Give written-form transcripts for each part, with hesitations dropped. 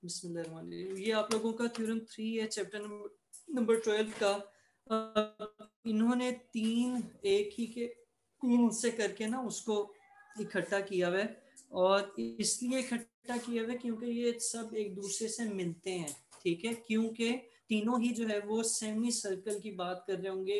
बिस्मिल्लाहिर्रहमानिर्रहीम। ये आप लोगों का थ्योरम 3 है, चैप्टर नंबर 12 का। इन्होंने एक ही के तीन हिस्से करके ना उसको इकट्ठा किया हुआ है, और इसलिए इकट्ठा किया हुआ है क्योंकि ये सब एक दूसरे से मिलते हैं। ठीक है, क्योंकि तीनों ही जो है वो सेमी सर्कल की बात कर रहे होंगे,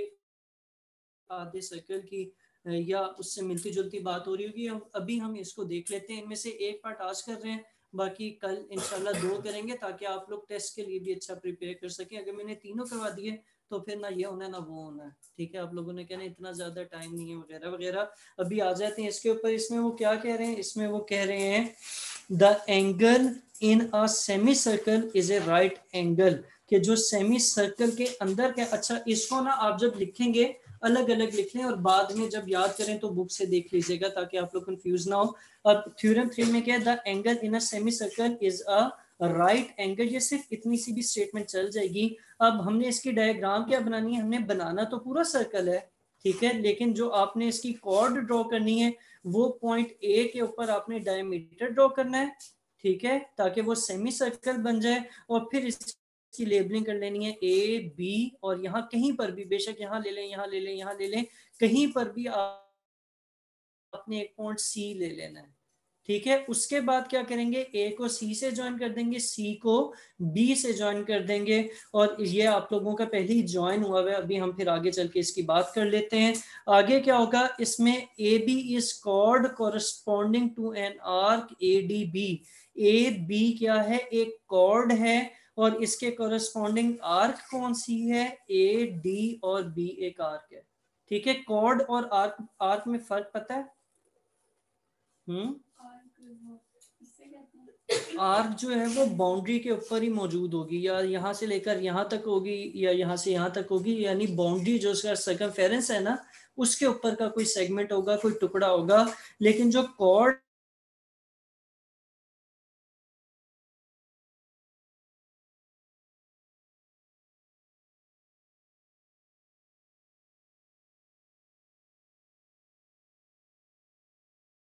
आधे सर्कल की या उससे मिलती जुलती बात हो रही होगी। अभी हम इसको देख लेते हैं। इनमें से एक पार्ट आज कर रहे हैं, बाकी कल इंशाल्लाह 2 करेंगे, ताकि आप लोग टेस्ट के लिए भी अच्छा प्रिपेयर कर सकें। अगर मैंने तीनों करवा दिए तो फिर ना ये होना है ना वो होना है। ठीक है, आप लोगों ने कहना इतना ज़्यादा टाइम नहीं है वगैरह वगैरह। अभी आ जाते हैं इसके ऊपर। इसमें वो क्या कह रहे हैं, इसमें वो कह रहे हैं the angle in a semi circle is a right angle, कि जो सेमी सर्कल के अंदर के, अच्छा इसको ना आप जब लिखेंगे अलग अलग लिख लें और बाद में जब याद करें तो बुक से देख लीजिएगा, ताकि आप लोग कंफ्यूज ना हो। अब थ्योरम 3 में क्या है, the angle in a semi circle is a right angle. ये सिर्फ इतनी सी भी स्टेटमेंट चल जाएगी। अब हमने इसकी डायग्राम क्या बनानी है, हमने बनाना तो पूरा सर्कल है, ठीक है, लेकिन जो आपने इसकी कॉर्ड ड्रॉ करनी है वो पॉइंट ए के ऊपर आपने डायमीटर ड्रॉ करना है, ठीक है, ताकि वो सेमी सर्कल बन जाए। और फिर इसकी लेबलिंग कर लेनी है ए बी, और यहाँ कहीं पर भी, बेशक यहाँ ले लें, यहाँ ले लें, यहाँ ले लें, कहीं पर भी आपने एक पॉइंट सी ले लेना है, ठीक है। उसके बाद क्या करेंगे, ए को सी से ज्वाइन कर देंगे, सी को बी से ज्वाइन कर देंगे, और ये आप लोगों का पहले ही ज्वाइन हुआ है। अभी हम फिर आगे चल के इसकी बात कर लेते हैं। आगे क्या होगा, इसमें A B is chord corresponding to an arc A D B. A B क्या है, एक कॉर्ड है, और इसके कॉरस्पॉन्डिंग आर्क कौन सी है, ए डी और बी एक आर्क है, ठीक है। कॉर्ड और आर्क, आर्क में फर्क पता है? आर्क जो है वो बाउंड्री के ऊपर ही मौजूद होगी, या यहाँ से लेकर यहाँ तक होगी, या यहाँ से यहाँ तक होगी, यानी बाउंड्री जो उसका सर्कमफेरेंस है ना, उसके ऊपर का कोई सेगमेंट होगा, कोई टुकड़ा होगा। लेकिन जो कॉर्ड